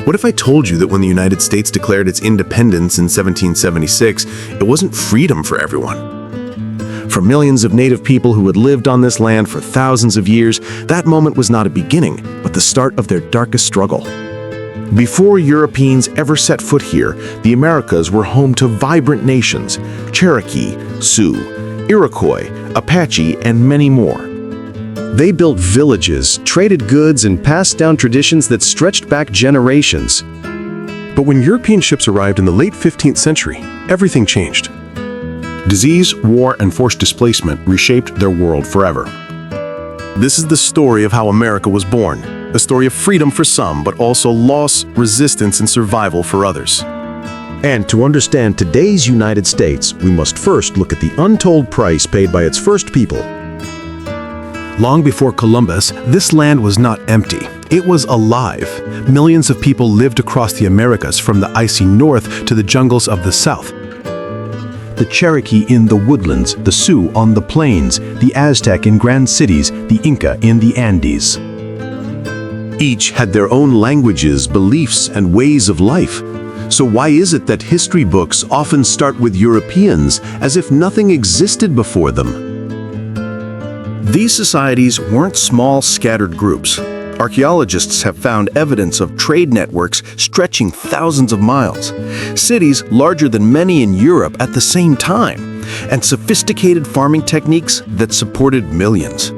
What if I told you that when the United States declared its independence in 1776, it wasn't freedom for everyone? For millions of native people who had lived on this land for thousands of years, that moment was not a beginning, but the start of their darkest struggle. Before Europeans ever set foot here, the Americas were home to vibrant nations: Cherokee, Sioux, Iroquois, Apache, and many more. They built villages, traded goods, and passed down traditions that stretched back generations. But when European ships arrived in the late 15th century, everything changed. Disease, war, and forced displacement reshaped their world forever. This is the story of how America was born, a story of freedom for some, but also loss, resistance, and survival for others. And to understand today's United States, we must first look at the untold price paid by its first people. Long before Columbus, this land was not empty. It was alive. Millions of people lived across the Americas, from the icy north to the jungles of the south. The Cherokee in the woodlands, the Sioux on the plains, the Aztec in grand cities, the Inca in the Andes. Each had their own languages, beliefs, and ways of life. So why is it that history books often start with Europeans, as if nothing existed before them? These societies weren't small, scattered groups. Archaeologists have found evidence of trade networks stretching thousands of miles, cities larger than many in Europe at the same time, and sophisticated farming techniques that supported millions.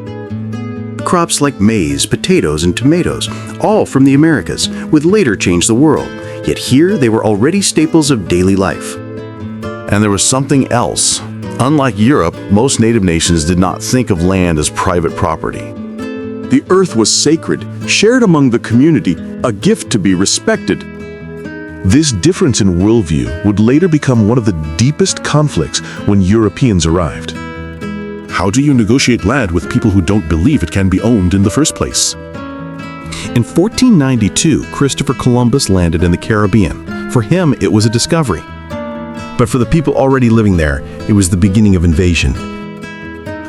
Crops like maize, potatoes, and tomatoes, all from the Americas, would later change the world, yet here they were already staples of daily life. And there was something else. Unlike Europe, most native nations did not think of land as private property. The earth was sacred, shared among the community, a gift to be respected. This difference in worldview would later become one of the deepest conflicts when Europeans arrived. How do you negotiate land with people who don't believe it can be owned in the first place? In 1492, Christopher Columbus landed in the Caribbean. For him, it was a discovery. But for the people already living there, it was the beginning of invasion.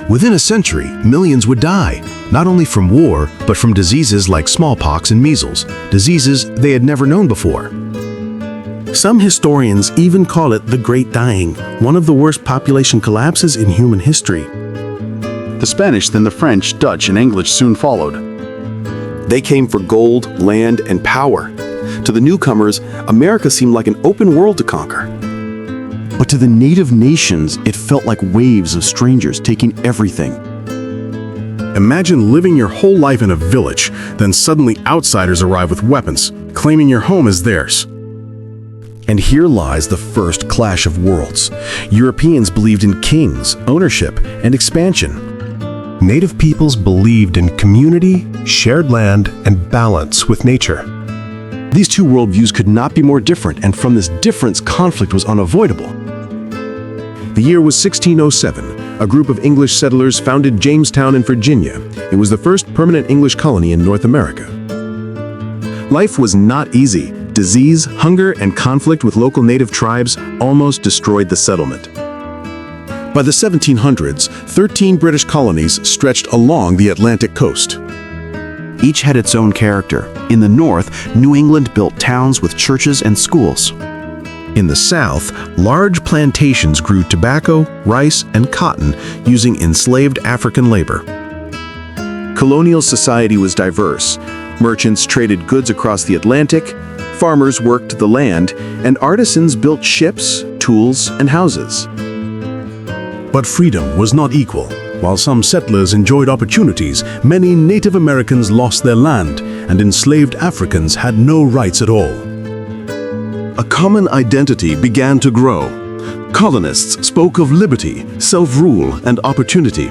Within a century, millions would die, not only from war, but from diseases like smallpox and measles, diseases they had never known before. Some historians even call it the Great Dying, one of the worst population collapses in human history. The Spanish, then the French, Dutch, and English soon followed. They came for gold, land, and power. To the newcomers, America seemed like an open world to conquer. But to the native nations, it felt like waves of strangers taking everything. Imagine living your whole life in a village, then suddenly outsiders arrive with weapons, claiming your home as theirs. And here lies the first clash of worlds. Europeans believed in kings, ownership, and expansion. Native peoples believed in community, shared land, and balance with nature. These two worldviews could not be more different, and from this difference, conflict was unavoidable. The year was 1607. A group of English settlers founded Jamestown in Virginia. It was the first permanent English colony in North America. Life was not easy. Disease, hunger, and conflict with local native tribes almost destroyed the settlement. By the 1700s, 13 British colonies stretched along the Atlantic coast. Each had its own character. In the north, New England built towns with churches and schools. In the south, large plantations grew tobacco, rice, and cotton using enslaved African labor. Colonial society was diverse. Merchants traded goods across the Atlantic, farmers worked the land, and artisans built ships, tools, and houses. But freedom was not equal. While some settlers enjoyed opportunities, many Native Americans lost their land, and enslaved Africans had no rights at all. A common identity began to grow. Colonists spoke of liberty, self-rule, and opportunity.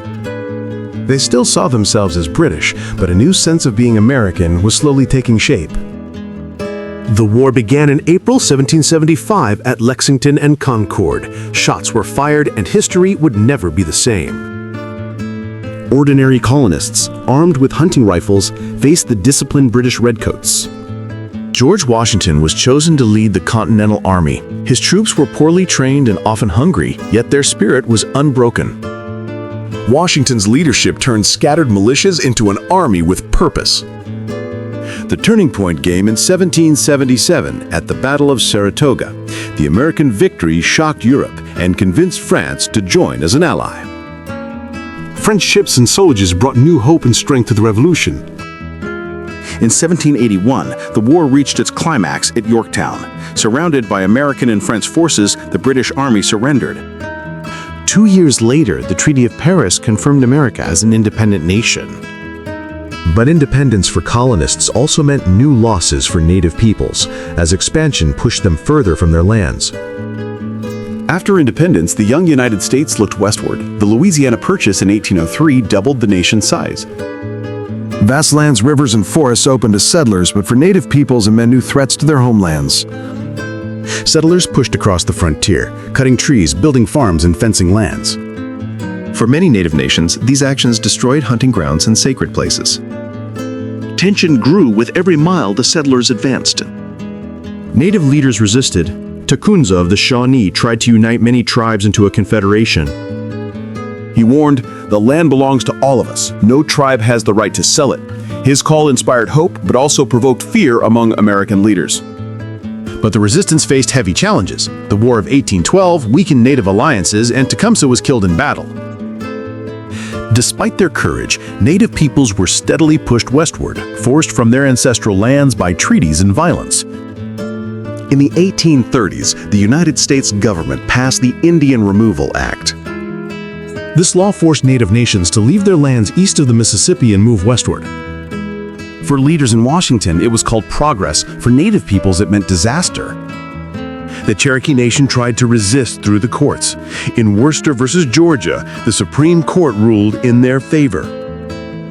They still saw themselves as British, but a new sense of being American was slowly taking shape. The war began in April 1775 at Lexington and Concord. Shots were fired, and history would never be the same. Ordinary colonists, armed with hunting rifles, faced the disciplined British redcoats. George Washington was chosen to lead the Continental Army. His troops were poorly trained and often hungry, yet their spirit was unbroken. Washington's leadership turned scattered militias into an army with purpose. The turning point came in 1777 at the Battle of Saratoga. The American victory shocked Europe and convinced France to join as an ally. French ships and soldiers brought new hope and strength to the revolution. In 1781, the war reached its climax at Yorktown. Surrounded by American and French forces, the British Army surrendered. 2 years later, the Treaty of Paris confirmed America as an independent nation. But independence for colonists also meant new losses for native peoples, as expansion pushed them further from their lands. After independence, the young United States looked westward. The Louisiana Purchase in 1803 doubled the nation's size. Vast lands, rivers, and forests opened to settlers, but for native peoples it meant new threats to their homelands. Settlers pushed across the frontier, cutting trees, building farms, and fencing lands. For many native nations, these actions destroyed hunting grounds and sacred places. Tension grew with every mile the settlers advanced. Native leaders resisted. Tecumseh of the Shawnee tried to unite many tribes into a confederation. He warned, "The land belongs to all of us. No tribe has the right to sell it." His call inspired hope, but also provoked fear among American leaders. But the resistance faced heavy challenges. The War of 1812 weakened native alliances, and Tecumseh was killed in battle. Despite their courage, native peoples were steadily pushed westward, forced from their ancestral lands by treaties and violence. In the 1830s, the United States government passed the Indian Removal Act. This law forced native nations to leave their lands east of the Mississippi and move westward. For leaders in Washington, it was called progress. For native peoples, it meant disaster. The Cherokee Nation tried to resist through the courts. In Worcester versus Georgia, the Supreme Court ruled in their favor.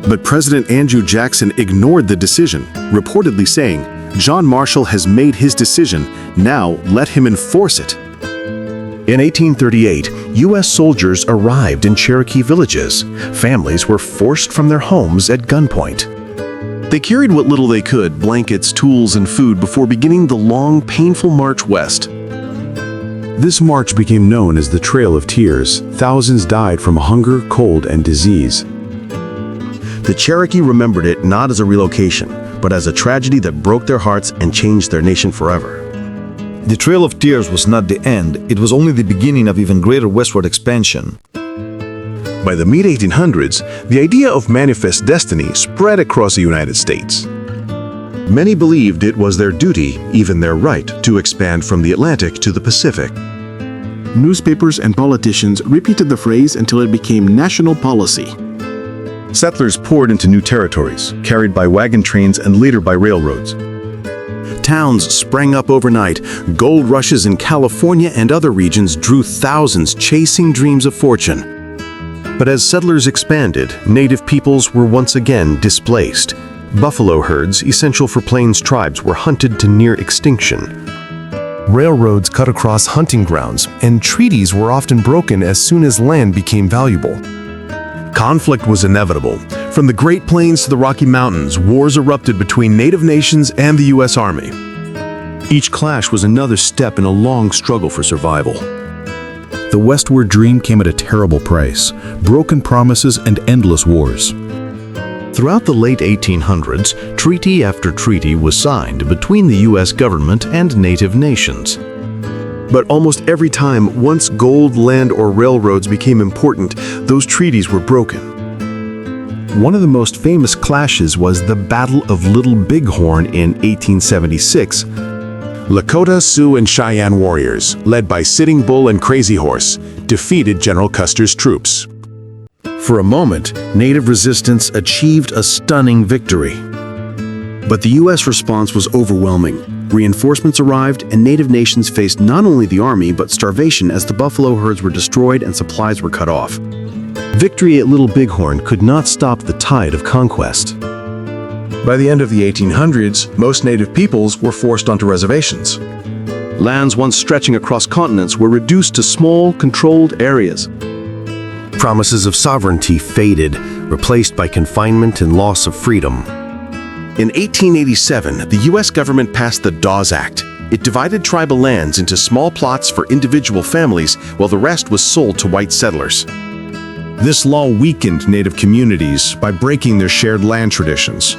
But President Andrew Jackson ignored the decision, reportedly saying, "John Marshall has made his decision. Now let him enforce it." In 1838, U.S. soldiers arrived in Cherokee villages. Families were forced from their homes at gunpoint. They carried what little they could, blankets, tools, and food, before beginning the long, painful march west. This march became known as the Trail of Tears. Thousands died from hunger, cold, and disease. The Cherokee remembered it not as a relocation, but as a tragedy that broke their hearts and changed their nation forever. The Trail of Tears was not the end, it was only the beginning of even greater westward expansion. By the mid-1800s, the idea of manifest destiny spread across the United States. Many believed it was their duty, even their right, to expand from the Atlantic to the Pacific. Newspapers and politicians repeated the phrase until it became national policy. Settlers poured into new territories, carried by wagon trains and later by railroads. Towns sprang up overnight. Gold rushes in California and other regions drew thousands chasing dreams of fortune. But as settlers expanded, native peoples were once again displaced. Buffalo herds, essential for plains tribes, were hunted to near extinction. Railroads cut across hunting grounds, and treaties were often broken as soon as land became valuable. Conflict was inevitable. From the Great Plains to the Rocky Mountains, wars erupted between native nations and the U.S. Army. Each clash was another step in a long struggle for survival. The Westward dream came at a terrible price: broken promises and endless wars. Throughout the late 1800s, treaty after treaty was signed between the U.S. government and native nations. But almost every time, once gold, land, or railroads became important, those treaties were broken. One of the most famous clashes was the Battle of Little Bighorn in 1876. Lakota, Sioux, and Cheyenne warriors, led by Sitting Bull and Crazy Horse, defeated General Custer's troops. For a moment, native resistance achieved a stunning victory. But the U.S. response was overwhelming. Reinforcements arrived, and native nations faced not only the army, but starvation as the buffalo herds were destroyed and supplies were cut off. Victory at Little Bighorn could not stop the tide of conquest. By the end of the 1800s, most native peoples were forced onto reservations. Lands once stretching across continents were reduced to small, controlled areas. Promises of sovereignty faded, replaced by confinement and loss of freedom. In 1887, the U.S. government passed the Dawes Act. It divided tribal lands into small plots for individual families, while the rest was sold to white settlers. This law weakened native communities by breaking their shared land traditions.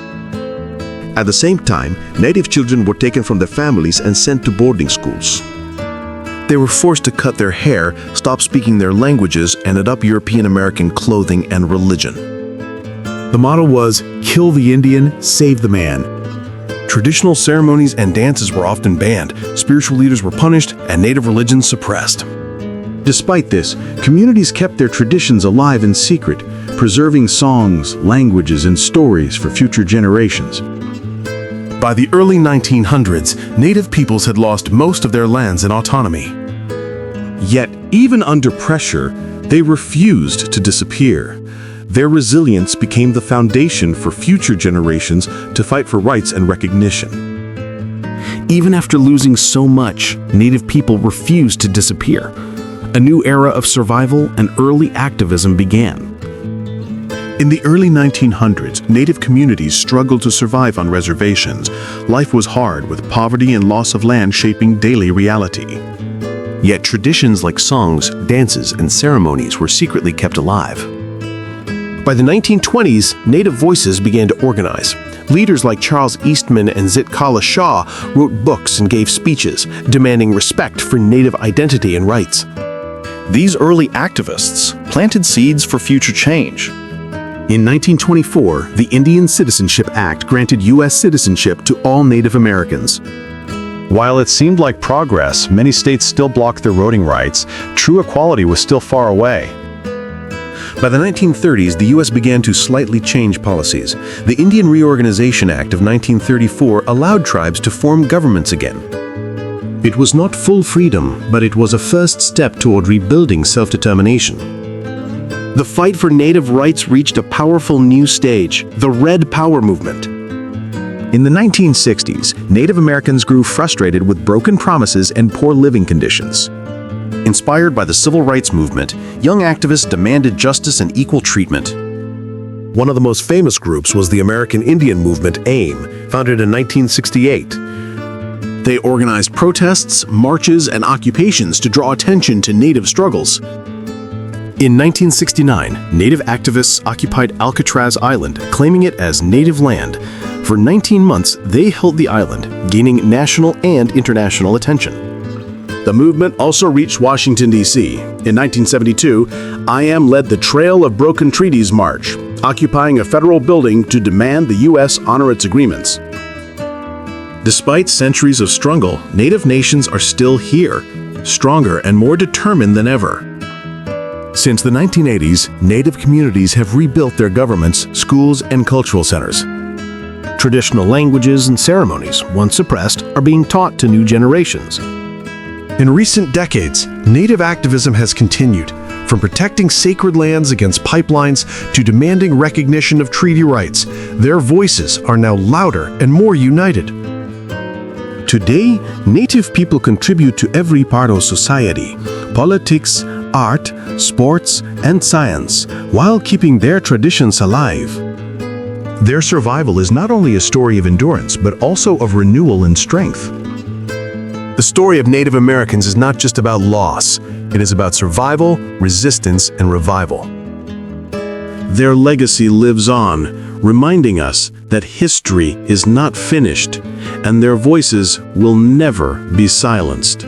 At the same time, native children were taken from their families and sent to boarding schools. They were forced to cut their hair, stop speaking their languages, and adopt European American clothing and religion. The motto was, "Kill the Indian, save the man." Traditional ceremonies and dances were often banned, spiritual leaders were punished, and native religions suppressed. Despite this, communities kept their traditions alive in secret, preserving songs, languages, and stories for future generations. By the early 1900s, native peoples had lost most of their lands and autonomy. Yet, even under pressure, they refused to disappear. Their resilience became the foundation for future generations to fight for rights and recognition. Even after losing so much, native people refused to disappear. A new era of survival and early activism began. In the early 1900s, native communities struggled to survive on reservations. Life was hard, with poverty and loss of land shaping daily reality. Yet traditions like songs, dances, and ceremonies were secretly kept alive. By the 1920s, native voices began to organize. Leaders like Charles Eastman and Zitkala Shaw wrote books and gave speeches, demanding respect for native identity and rights. These early activists planted seeds for future change. In 1924, the Indian Citizenship Act granted U.S. citizenship to all Native Americans. While it seemed like progress, many states still blocked their voting rights. True equality was still far away. By the 1930s, the U.S. began to slightly change policies. The Indian Reorganization Act of 1934 allowed tribes to form governments again. It was not full freedom, but it was a first step toward rebuilding self-determination. The fight for native rights reached a powerful new stage, the Red Power movement. In the 1960s, Native Americans grew frustrated with broken promises and poor living conditions. Inspired by the civil rights movement, young activists demanded justice and equal treatment. One of the most famous groups was the American Indian movement, AIM, founded in 1968. They organized protests, marches, and occupations to draw attention to native struggles. In 1969, native activists occupied Alcatraz Island, claiming it as native land. For 19 months, they held the island, gaining national and international attention. The movement also reached Washington, D.C. In 1972, I.M. led the Trail of Broken Treaties March, occupying a federal building to demand the U.S. honor its agreements. Despite centuries of struggle, native nations are still here, stronger and more determined than ever. Since the 1980s, native communities have rebuilt their governments, schools, and cultural centers. Traditional languages and ceremonies, once suppressed, are being taught to new generations. In recent decades, native activism has continued, from protecting sacred lands against pipelines to demanding recognition of treaty rights. Their voices are now louder and more united. Today, native people contribute to every part of society: politics, art, sports, and science, while keeping their traditions alive. Their survival is not only a story of endurance, but also of renewal and strength. The story of Native Americans is not just about loss. It is about survival, resistance, and revival. Their legacy lives on, reminding us that history is not finished, and their voices will never be silenced.